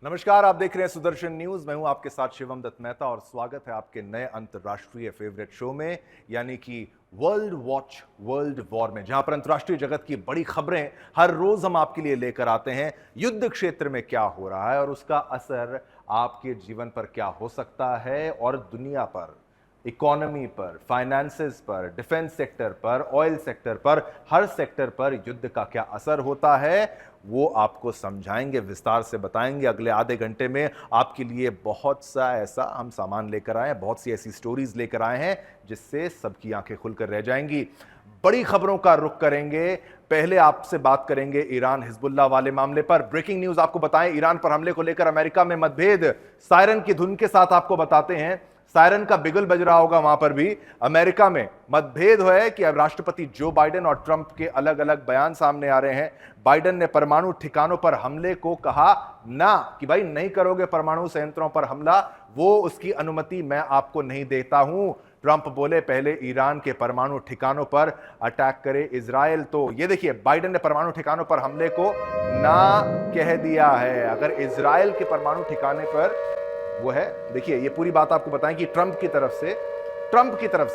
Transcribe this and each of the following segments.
नमस्कार, आप देख रहे हैं सुदर्शन न्यूज। मैं हूं आपके साथ शिवम दत्त मेहता और स्वागत है आपके नए अंतर्राष्ट्रीय फेवरेट शो में, यानी कि वर्ल्ड वॉच वर्ल्ड वॉर में, जहां पर अंतर्राष्ट्रीय जगत की बड़ी खबरें हर रोज हम आपके लिए लेकर आते हैं। युद्ध क्षेत्र में क्या हो रहा है और उसका असर आपके जीवन पर क्या हो सकता है और दुनिया पर, इकोनॉमी पर, फाइनेंसेस पर, डिफेंस सेक्टर पर, ऑयल सेक्टर पर, हर सेक्टर पर युद्ध का क्या असर होता है, वो आपको समझाएंगे, विस्तार से बताएंगे। अगले आधे घंटे में आपके लिए बहुत सा ऐसा हम सामान लेकर आए हैं, बहुत सी ऐसी स्टोरीज लेकर आए हैं जिससे सबकी आंखें खुलकर रह जाएंगी। बड़ी खबरों का रुख करेंगे। पहले आपसे बात करेंगे ईरान हिजबुल्लाह वाले मामले पर। ब्रेकिंग न्यूज आपको बताएं, ईरान पर हमले को लेकर अमेरिका में मतभेद। सायरन की धुन के साथ आपको बताते हैं, सायरन का बिगुल बज रहा होगा वहां पर भी। अमेरिका में मतभेद है कि अब राष्ट्रपति जो बाइडेन और ट्रंप के अलग अलग बयान सामने आ रहे हैं। बाइडेन ने परमाणु ठिकानों पर हमले को कहा ना, कि भाई नहीं करोगे परमाणु संयंत्रों पर हमला, वो उसकी अनुमति मैं आपको नहीं देता हूं। ट्रंप बोले पहले ईरान के परमाणु ठिकानों पर अटैक करे इजराइल। तो ये देखिए, बाइडेन ने परमाणु ठिकानों पर हमले को ना कह दिया है। अगर इजराइल के परमाणु ठिकाने पर वो है, देखिए ये पूरी बात आपको बताएं कि ट्रंप की तरफ से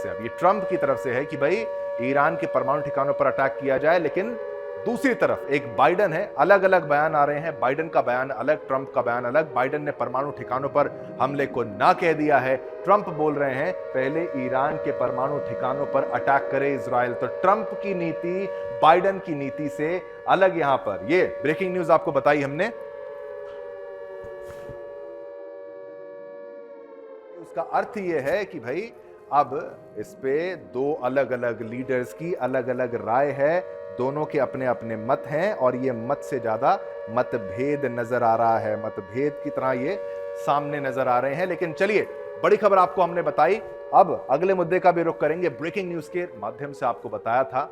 अब ये ट्रंप की तरफ से है कि भाई ईरान के परमाणु ठिकानों पर अटैक किया जाए, लेकिन दूसरी तरफ एक बाइडेन है। अलग अलग बयान आ रहे हैं, बाइडेन का बयान अलग, ट्रंप का बयान अलग। बाइडेन ने परमाणु ठिकानों पर हमले को ना कह दिया है, ट्रंप बोल रहे हैं पहले ईरान के परमाणु ठिकानों पर अटैक करे इजराइल। तो ट्रंप की नीति बाइडेन की नीति से अलग। यहां पर ये ब्रेकिंग न्यूज आपको बताई हमने। उसका अर्थ यह है कि भाई अब इस पे दो अलग अलग लीडर्स की अलग अलग राय है, दोनों के अपने अपने मत हैं और ये मत से ज्यादा मतभेद नजर आ रहा है, मतभेद की तरह ये सामने नजर आ रहे हैं। लेकिन चलिए, बड़ी खबर आपको हमने बताई, अब अगले मुद्दे का भी रुख करेंगे। ब्रेकिंग न्यूज के माध्यम से आपको बताया था,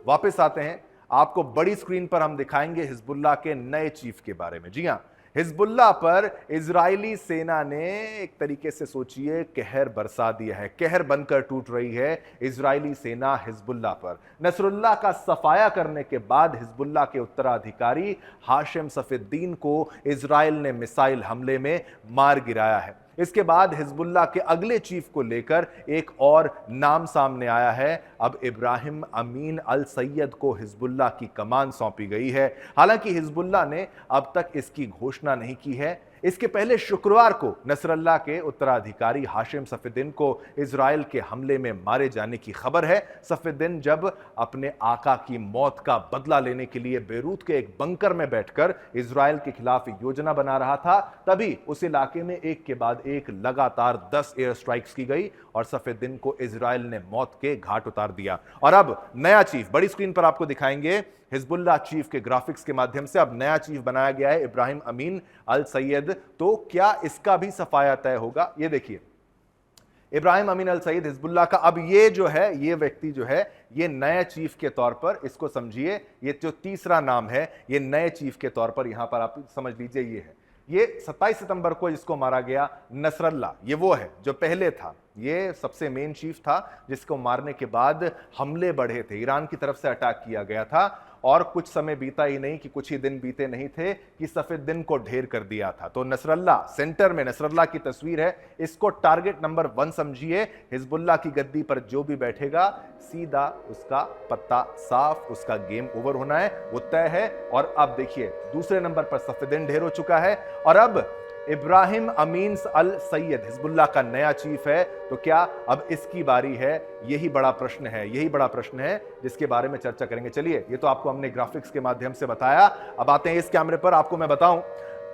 वापस आते हैं। आपको बड़ी स्क्रीन पर हम दिखाएंगे हिजबुल्लाह के नए चीफ के बारे में। जी हां, हिजबुल्लाह पर इजरायली सेना ने एक तरीके से सोचिए कहर बरसा दिया है, कहर बनकर टूट रही है इजरायली सेना हिजबुल्लाह पर। नसरुल्लाह का सफाया करने के बाद हिजबुल्लाह के उत्तराधिकारी हाशिम सफीद्दीन को इजराइल ने मिसाइल हमले में मार गिराया है। इसके बाद हिजबुल्लाह के अगले चीफ को लेकर एक और नाम सामने आया है। अब इब्राहिम अमीन अल सैयद को हिजबुल्लाह की कमान सौंपी गई है। हालांकि हिजबुल्लाह ने अब तक इसकी घोषणा नहीं की है। इसके पहले शुक्रवार को नसरल्लाह के उत्तराधिकारी हाशिम सफीद्दीन को इजराइल के हमले में मारे जाने की खबर है। सफीद्दीन जब अपने आका की मौत का बदला लेने के लिए बेरूत के एक बंकर में बैठकर इजराइल के खिलाफ योजना बना रहा था, तभी उस इलाके में एक के बाद एक लगातार 10 एयर स्ट्राइक्स की गई और सफीद्दीन को इजराइल ने मौत के घाट उतार दिया। और अब नया चीफ बड़ी स्क्रीन पर आपको दिखाएंगे, हिजबुल्लाह चीफ के ग्राफिक्स के माध्यम से अब नया चीफ बनाया गया है इब्राहिम अमीन अल सैयद। तो क्या इसका भी सफाया तय होगा? ये देखिए, इब्राहिम अमीन अल सैयद हिजबुल्लाह का अब ये जो है, ये व्यक्ति जो है, ये नए चीफ के तौर पर, इसको समझिए, ये जो तीसरा नाम है, ये नए चीफ के तौर पर यहां पर आप समझ लीजिए ये है। ये 27 सितंबर को जिसको मारा गया नसरल्लाह, ये वो है जो पहले था, ये सबसे मेन चीफ था जिसको मारने के बाद हमले बढ़े थे, ईरान की तरफ से अटैक किया गया था। और कुछ समय बीता ही नहीं कि कुछ ही दिन बीते नहीं थे कि सफीद्दीन को ढेर कर दिया था। तो नसरल्लाह सेंटर में, नसरल्लाह की तस्वीर है, इसको टारगेट नंबर 1 समझिए। हिजबुल्लाह की गद्दी पर जो भी बैठेगा सीधा उसका पत्ता साफ, उसका गेम ओवर होना है, वो तय है। और अब देखिए, दूसरे नंबर पर सफीद्दीन ढेर हो चुका है और अब इब्राहिम अमीन अल सैयद हिजबुल्लाह का नया चीफ है। तो क्या अब इसकी बारी है? यही बड़ा प्रश्न है, यही बड़ा प्रश्न है जिसके बारे में चर्चा करेंगे। चलिए, ये तो आपको हमने ग्राफिक्स के माध्यम से बताया, अब आते हैं इस कैमरे पर। आपको मैं बताऊं,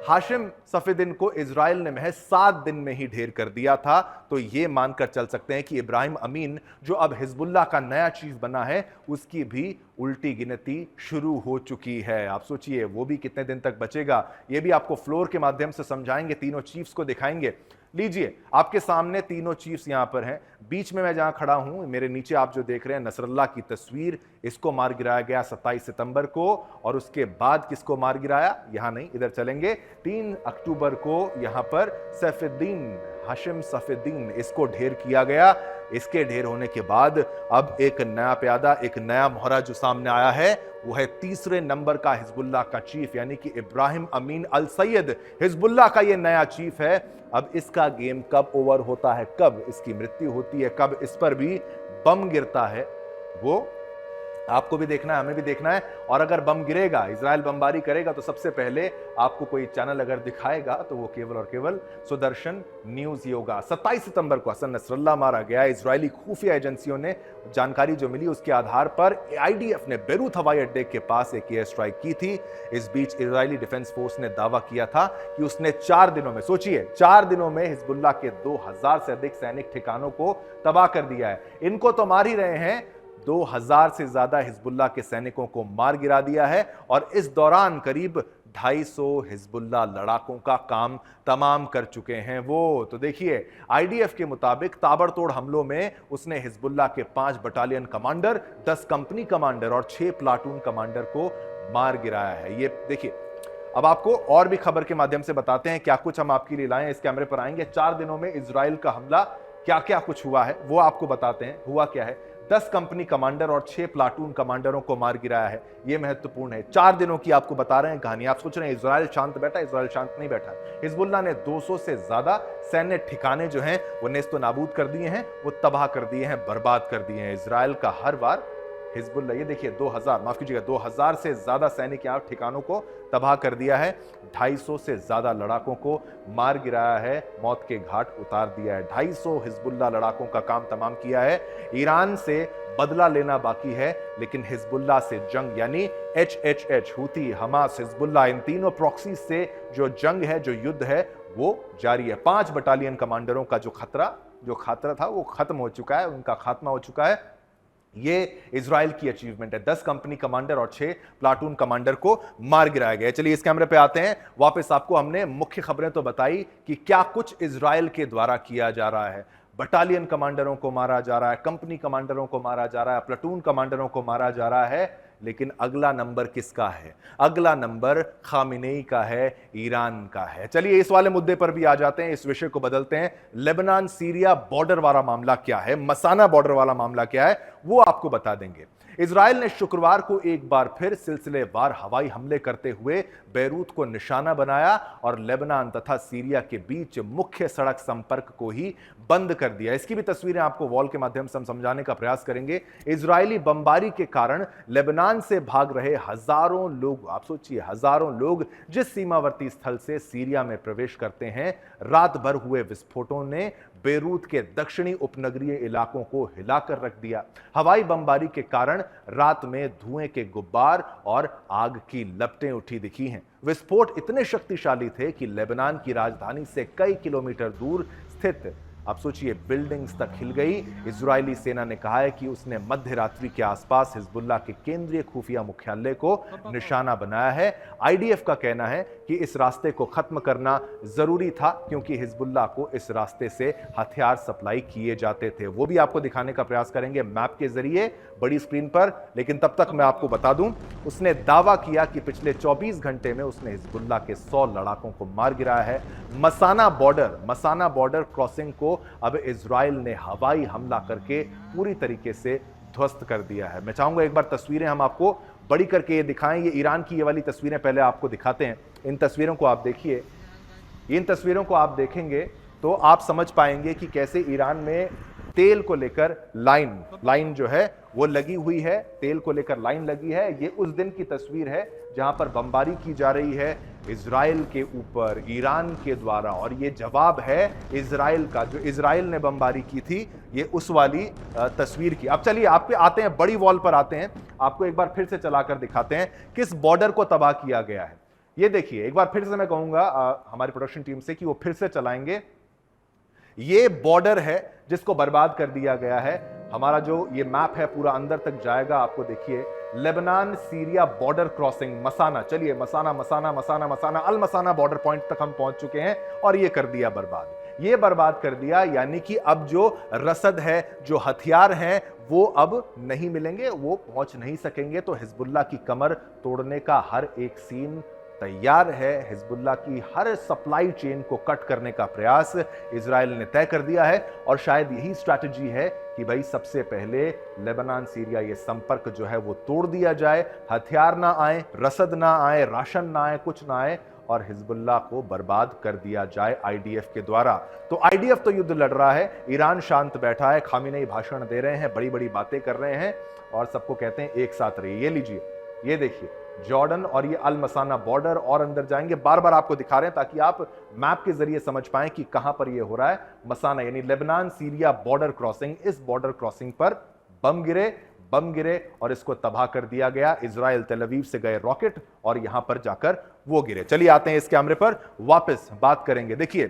हाशिम सफीद्दीन को इजराइल ने महज 7 दिन में ही ढेर कर दिया था। तो यह मानकर चल सकते हैं कि इब्राहिम अमीन जो अब हिजबुल्लाह का नया चीफ बना है, उसकी भी उल्टी गिनती शुरू हो चुकी है। आप सोचिए वो भी कितने दिन तक बचेगा, यह भी आपको फ्लोर के माध्यम से समझाएंगे, तीनों चीफ्स को दिखाएंगे। लीजिए, आपके सामने तीनों चीफ्स यहां पर हैं। बीच में मैं जहां खड़ा हूं, मेरे नीचे आप जो देख रहे हैं नसरल्लाह की तस्वीर, इसको मार गिराया गया 27 सितंबर को। और उसके बाद किसको मार गिराया? यहां नहीं, इधर चलेंगे। 3 अक्टूबर को यहां पर सैफुद्दीन हाशिम सफीउद्दीन, इसको ढेर किया गया। इसके ढेर होने के बाद अब एक नया प्यादा, एक नया मोहरा जो सामने आया है वो है तीसरे नंबर का हिजबुल्लाह का चीफ, यानी कि इब्राहिम अमीन अल सैयद हिजबुल्लाह का ये नया चीफ है। अब इसका गेम कब ओवर होता है, कब इसकी मृत्यु होती है, कब इस पर भी बम गिरता है, वो आपको भी देखना है, हमें भी देखना है। और अगर बम गिरेगा, इजराइल बमबारी करेगा, तो सबसे पहले आपको कोई चैनल अगर दिखाएगा तो वो केवल और केवल सुदर्शन न्यूज ही होगा। 27 सितंबर को हसन नसरल्लाह मारा गया। इजरायली खुफिया एजेंसियों ने जानकारी जो मिली उसके आधार पर आईडीएफ ने बेरूत हवाई अड्डे के पास एक एयर स्ट्राइक की थी। इस बीच इजरायली डिफेंस फोर्स ने दावा किया था कि उसने 4 दिनों में, सोचिए 4 दिनों में हिजबुल्लाह के 2000 से अधिक सैनिक ठिकानों को तबाह कर दिया है। इनको तो मार ही रहे हैं, 2000 से ज्यादा हिजबुल्लाह के सैनिकों को मार गिरा दिया है। और इस दौरान करीब 250 हिजबुल्लाह लड़ाकों का काम तमाम कर चुके हैं वो। तो देखिए, आईडीएफ के मुताबिक ताबड़तोड़ हमलों में उसने हिजबुल्लाह के 5 बटालियन कमांडर, 10 कंपनी कमांडर और 6 प्लाटून कमांडर को मार गिराया है। ये देखिए, अब आपको और भी खबर के माध्यम से बताते हैं क्या कुछ हम आपके लिए लाए। इस कैमरे पर आएंगे, 4 दिनों में इजराइल का हमला क्या क्या कुछ हुआ है वो आपको बताते हैं। हुआ क्या है, 10 कंपनी कमांडर और 6 प्लाटून कमांडरों को मार गिराया है। यह महत्वपूर्ण है। 4 दिनों की आपको बता रहे हैं कहानी। आप सोच रहे हैं इजराइल शांत बैठा, इजराइल शांत नहीं बैठा। हिजबुल्लाह ने 200 से ज्यादा सैन्य ठिकाने जो हैं वो नेस्तो नाबूद कर दिए हैं, वो तबाह कर दिए हैं, बर्बाद कर दिए हैं। इजराइल का हर बार हिजबुल्लाह, ये देखिए 2000, माफ कीजिएगा 2000 से ज्यादा सैनिक यहाँ ठिकानों को तबाह कर दिया है। 250 से ज्यादा लड़ाकों को मार गिराया है, मौत के घाट उतार दिया है। 250 हिजबुल्लाह लड़ाकों का काम तमाम किया है। ईरान से बदला लेना बाकी है, लेकिन हिजबुल्लाह से जंग, यानी HHH, हूती, हमास, हिजबुल्लाह, इन तीनों प्रॉक्सी से जो जंग है, जो युद्ध है, वो जारी है। 5 बटालियन कमांडरों का जो खतरा था वो खत्म हो चुका है, उनका खात्मा हो चुका है। ये इजराइल की अचीवमेंट है। 10 कंपनी कमांडर और 6 प्लाटून कमांडर को मार गिराया गया। चलिए इस कैमरे पे आते हैं वापस। आपको हमने मुख्य खबरें तो बताई कि क्या कुछ इजराइल के द्वारा किया जा रहा है। बटालियन कमांडरों को मारा जा रहा है, कंपनी कमांडरों को मारा जा रहा है, प्लाटून कमांडरों को मारा जा रहा है, लेकिन अगला नंबर किसका है? अगला नंबर खामिनेई का है, ईरान का है। चलिए इस वाले मुद्दे पर भी आ जाते हैं, इस विषय को बदलते हैं। लेबनान सीरिया बॉर्डर वाला मामला क्या है, मसाना बॉर्डर वाला मामला क्या है, वो आपको बता देंगे। इजराइल ने शुक्रवार को एक बार फिर सिलसिलेवार हवाई हमले करते हुए बेरूत को निशाना बनाया और लेबनान तथा सीरिया के बीच मुख्य सड़क संपर्क को ही बंद कर दिया। इसकी भी तस्वीरें आपको वॉल के माध्यम से हम समझाने का प्रयास करेंगे। इजरायली बमबारी के कारण लेबनान से भाग रहे हजारों लोग, आप सोचिए हजारों लोग जिस सीमावर्ती स्थल से सीरिया में प्रवेश करते हैं, रात भर हुए विस्फोटों ने बेरूत के दक्षिणी उपनगरीय इलाकों को हिलाकर रख दिया। हवाई बमबारी के कारण रात में धुएं के गुब्बार और आग की लपटें उठी दिखी हैं। विस्फोट इतने शक्तिशाली थे कि लेबनान की राजधानी से कई किलोमीटर दूर स्थित, आप सोचिए, बिल्डिंग्स तक हिल गई। इजरायली सेना ने कहा है कि उसने मध्य रात्रि के आसपास हिजबुल्लाह के केंद्रीय खुफिया मुख्यालय को निशाना बनाया है। आईडीएफ का कहना है कि इस रास्ते को खत्म करना जरूरी था क्योंकि हिजबुल्लाह को इस रास्ते से हथियार सप्लाई किए जाते थे। वो भी आपको दिखाने का प्रयास करेंगे मैप के जरिए बड़ी स्क्रीन पर। लेकिन तब तक मैं आपको बता दूं, उसने दावा किया कि पिछले 24 घंटे में उसने हिजबुल्लाह के 100 लड़ाकों को मार गिराया है। मसाना बॉर्डर क्रॉसिंग को अब इजराइल ने हवाई हमला करके पूरी तरीके से ध्वस्त कर दिया है। मैं चाहूंगा एक बार तस्वीरें हम आपको बड़ी करके ये दिखाएं। ये ईरान की ये वाली तस्वीरें पहले आपको दिखाते हैं। इन तस्वीरों को आप देखिए, इन तस्वीरों को आप देखेंगे तो आप समझ पाएंगे कि कैसे ईरान में तेल को लेकर लाइन जो है वो लगी हुई है, तेल को लेकर लाइन लगी है। ये उस दिन की तस्वीर है जहां पर बमबारी की जा रही है इजराइल के ऊपर ईरान के द्वारा, और ये जवाब है इजराइल का, जो इजराइल ने बमबारी की थी, ये उस वाली तस्वीर की। अब चलिए आप पे आते हैं, बड़ी वॉल पर आते हैं, आपको एक बार फिर से चलाकर दिखाते हैं किस बॉर्डर को तबाह किया गया है। ये देखिए, एक बार फिर से मैं कहूंगा हमारी प्रोडक्शन टीम से कि वो फिर से चलाएंगे। ये बॉर्डर है जिसको बर्बाद कर दिया गया है। हमारा जो ये मैप है पूरा अंदर तक जाएगा, आपको देखिए लेबनान सीरिया बॉर्डर क्रॉसिंग मसाना। चलिए मसाना अल मसाना बॉर्डर पॉइंट तक हम पहुंच चुके हैं और ये कर दिया बर्बाद। ये बर्बाद कर दिया, यानी कि अब जो रसद है, जो हथियार हैं, वो अब नहीं मिलेंगे, वो पहुंच नहीं सकेंगे। तो हिजबुल्लाह की कमर तोड़ने का हर एक सीन तैयार है। हिजबुल्लाह की हर सप्लाई चेन को कट करने का प्रयास इजराइल ने तय कर दिया है और शायद यही स्ट्रैटेजी है कि भाई सबसे पहले लेबनान सीरिया ये संपर्क जो है वो तोड़ दिया जाए, हथियार ना आए, रसद ना आए, राशन ना आए, कुछ ना आए और हिजबुल्लाह को बर्बाद कर दिया जाए आईडीएफ के द्वारा। तो आईडीएफ तो युद्ध लड़ रहा है, ईरान शांत बैठा है, खामेनेई भाषण दे रहे हैं, बड़ी बड़ी बातें कर रहे हैं और सबको कहते हैं एक साथ रहिए। ये लीजिए, ये देखिए जॉर्डन और ये अल मसाना बॉर्डर और अंदर जाएंगे, बार बार आपको दिखा रहे हैं ताकि आप मैप के जरिए समझ पाएं कि कहां पर ये हो रहा है। मसाना यानी लेबनान सीरिया बॉर्डर क्रॉसिंग, इस बॉर्डर क्रॉसिंग पर बम गिरे और इसको तबाह कर दिया गया। इजराइल तेल अवीव से गए रॉकेट और यहां पर जाकर वो गिरे। चलिए आते हैं इस कैमरे पर, वापस बात करेंगे। देखिए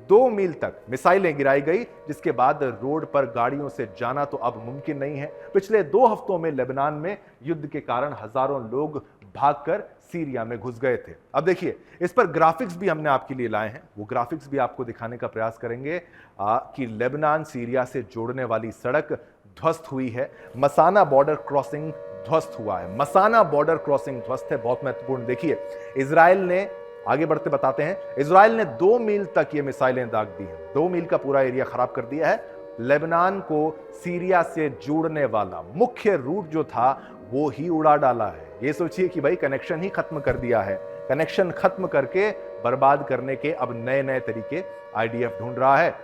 2 मील तक मिसाइलें गिराई गई, जिसके बाद रोड पर गाड़ियों से जाना तो अब मुमकिन नहीं है। पिछले 2 हफ्तों में लेबनान में युद्ध के कारण हजारों लोग भागकर सीरिया में घुस गए थे। अब देखिए इस पर ग्राफिक्स भी हमने आपके लिए लाए हैं, वो ग्राफिक्स भी आपको दिखाने का प्रयास करेंगे कि लेबनान सीरिया से जोड़ने वाली सड़क ध्वस्त हुई है। मसाना बॉर्डर क्रॉसिंग ध्वस्त हुआ है, मसाना बॉर्डर क्रॉसिंग ध्वस्त है, बहुत महत्वपूर्ण। देखिए इजराइल ने, आगे बढ़ते बताते हैं, इजराइल ने 2 मील तक ये मिसाइलें दाग दी हैं, 2 मील का पूरा एरिया खराब कर दिया है। लेबनान को सीरिया से जोड़ने वाला मुख्य रूट जो था वो ही उड़ा डाला है। ये सोचिए कि भाई कनेक्शन ही खत्म कर दिया है, कनेक्शन खत्म करके बर्बाद करने के अब नए नए तरीके आईडीएफ ढूंढ रहा है।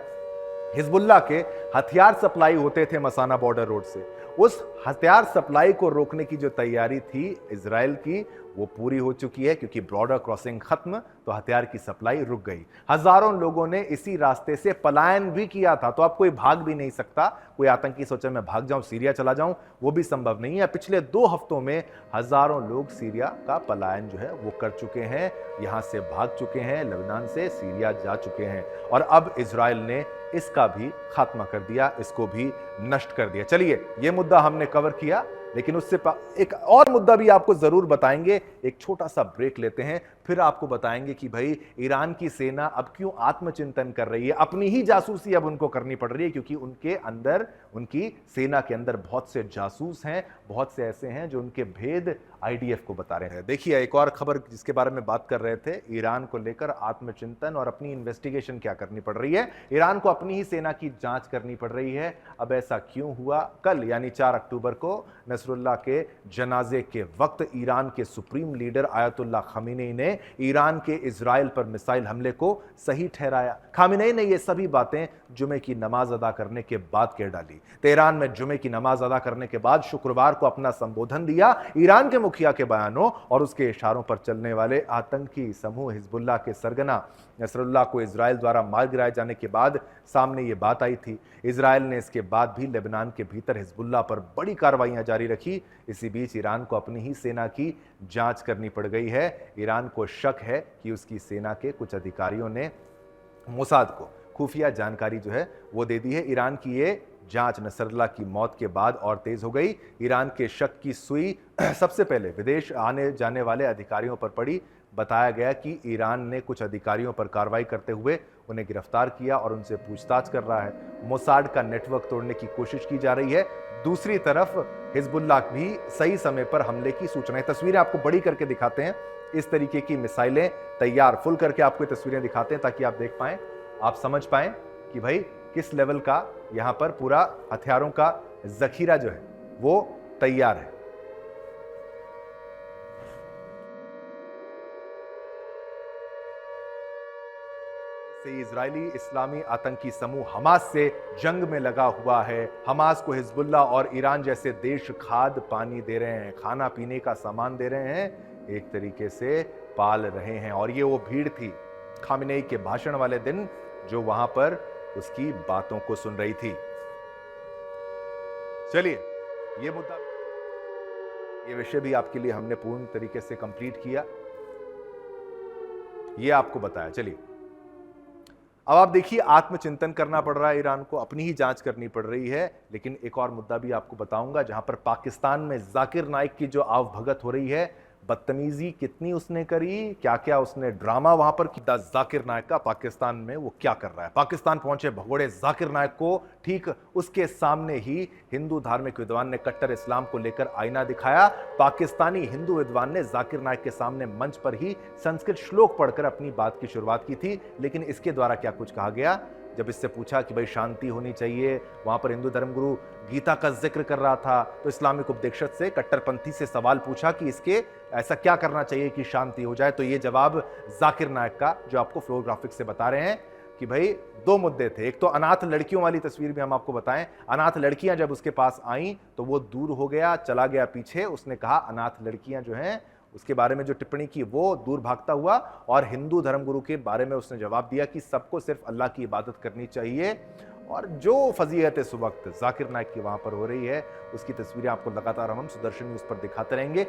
हिजबुल्लाह के हथियार सप्लाई होते थे मसाना बॉर्डर रोड से, उस हथियार सप्लाई को रोकने की जो तैयारी थी इजराइल की वो पूरी हो चुकी है, क्योंकि बॉर्डर क्रॉसिंग खत्म तो हथियार की सप्लाई रुक गई। हजारों लोगों ने इसी रास्ते से पलायन भी किया था, तो अब कोई भाग भी नहीं सकता। कोई आतंकी सोचे मैं भाग जाऊं, सीरिया चला जाऊं, वो भी संभव नहीं है। पिछले 2 हफ्तों में हजारों लोग सीरिया का पलायन जो है वो कर चुके हैं, यहां से भाग चुके हैं, लेबनान से सीरिया जा चुके हैं और अब इजराइल ने इसका भी खात्मा कर दिया, इसको भी नष्ट कर दिया। चलिए ये मुद्दा हमने कवर किया, लेकिन उससे एक और मुद्दा भी आपको जरूर बताएंगे। एक छोटा सा ब्रेक लेते हैं, फिर आपको बताएंगे कि भाई ईरान की सेना अब क्यों आत्मचिंतन कर रही है, अपनी ही जासूसी अब उनको करनी पड़ रही है, क्योंकि उनके अंदर, उनकी सेना के अंदर बहुत से जासूस हैं, बहुत से ऐसे हैं जो उनके भेद आईडीएफ को बता रहे हैं। देखिए एक और खबर जिसके बारे में बात कर रहे थे, ईरान को लेकर आत्मचिंतन और अपनी इन्वेस्टिगेशन क्या करनी पड़ रही है, ईरान को अपनी ही सेना की जांच करनी पड़ रही है। अब ऐसा क्यों हुआ? कल यानी 4 अक्टूबर को नसरुल्लाह के जनाजे के वक्त ईरान के सुप्रीम लीडर आयतुल्लाह खामेनेई ने ईरान के इजराइल पर मिसाइल हमले को सही ठहराया। खामेनेई ने ये सभी बातें जुमे की नमाज अदा करने के बाद कह डाली। तेहरान में जुमे की नमाज अदा करने के बाद शुक्रवार को अपना संबोधन दिया। ईरान के मुखिया के बयानों और उसके इशारों पर चलने वाले आतंकी समूह हिजबुल्लाह के सरगना नसरुल्लाह को इजराइल द्वारा मार गिराए जाने के बाद सामने ये बात आई थी। इजराइल ने इसके बाद भी लेबनान के भीतर हिजबुल्लाह पर बड़ी कार्रवाइयां जारी रखी। इसी बीच ईरान को अपनी ही सेना की जांच करनी पड़ गई है। ईरान को शक है कि उसकी सेना के कुछ अधिकारियों ने मोसाद को खुफिया जानकारी जो है वो दे दी है। ईरान की ये जांच नसरुल्लाह की मौत के बाद और तेज हो गई। ईरान के शक की सुई सबसे पहले विदेश आने जाने वाले अधिकारियों पर पड़ी। बताया गया कि ईरान ने कुछ अधिकारियों पर कार्रवाई करते हुए उन्हें गिरफ्तार किया और उनसे पूछताछ कर रहा है। मोसाद का नेटवर्क तोड़ने की कोशिश की जा रही है। दूसरी तरफ हिजबुल्लाह भी सही समय पर हमले की सूचनाएं, तस्वीरें आपको बड़ी करके दिखाते हैं, इस तरीके की मिसाइलें तैयार फुल करके आपको तस्वीरें दिखाते हैं ताकि आप देख पाएं, आप समझ पाएं कि भाई किस लेवल का यहां पर पूरा हथियारों का जखीरा जो है वो तैयार है। इजरायली इस्लामी आतंकी समूह हमास से जंग में लगा हुआ है। हमास को हिजबुल्लाह और ईरान जैसे देश खाद पानी दे रहे हैं, खाना पीने का सामान दे रहे हैं, एक तरीके से पाल रहे हैं। और ये वो भीड़ थी खामेनेई के भाषण वाले दिन जो वहां पर उसकी बातों को सुन रही थी। चलिए ये मुद्दा, ये विषय भी आपके लिए हमने पूर्ण तरीके से कंप्लीट किया, ये आपको बताया। चलिए अब आप देखिए, आत्मचिंतन करना पड़ रहा है ईरान को, अपनी ही जांच करनी पड़ रही है। लेकिन एक और मुद्दा भी आपको बताऊंगा जहां पर पाकिस्तान में जाकिर नाइक की जो आवभगत हो रही है बदतमीजी कितनी उसने करी, क्या क्या उसने ड्रामा वहां पर किया। जाकिर नायक का पाकिस्तान में वो क्या कर रहा है। पाकिस्तान पहुंचे भगोड़े जाकिर नायक को, ठीक उसके सामने ही हिंदू धार्मिक विद्वान ने कट्टर इस्लाम को लेकर आईना दिखाया। पाकिस्तानी हिंदू विद्वान ने जाकिर नायक के सामने मंच पर ही संस्कृत श्लोक पढ़कर अपनी बात की शुरुआत की थी। लेकिन इसके द्वारा क्या कुछ कहा गया, जब इससे पूछा कि भाई शांति होनी चाहिए, वहां पर हिंदू धर्मगुरु गीता का जिक्र कर रहा था, तो इस्लामिक उपदेशक से, कट्टरपंथी से सवाल पूछा कि इसके ऐसा क्या करना चाहिए कि शांति हो जाए। तो ये जवाब जाकिर नायक का, जो आपको फ्लोर ग्राफिक्स से बता रहे हैं कि भाई दो मुद्दे थे। एक तो अनाथ लड़कियों वाली तस्वीर भी हम आपको बताएं, अनाथ लड़कियां जब उसके पास आईं तो वो दूर हो गया, चला गया पीछे। उसने कहा अनाथ लड़कियां जो हैं, उसके बारे में जो टिप्पणी की वो दूर भागता हुआ, और हिंदू धर्मगुरु के बारे में उसने जवाब दिया कि सबको सिर्फ अल्लाह की इबादत करनी चाहिए। और जो फजीहत इस वक्त जाकिर नायक की वहां पर हो रही है, उसकी तस्वीरें आपको लगातार हम सुदर्शन न्यूज पर दिखाते रहेंगे।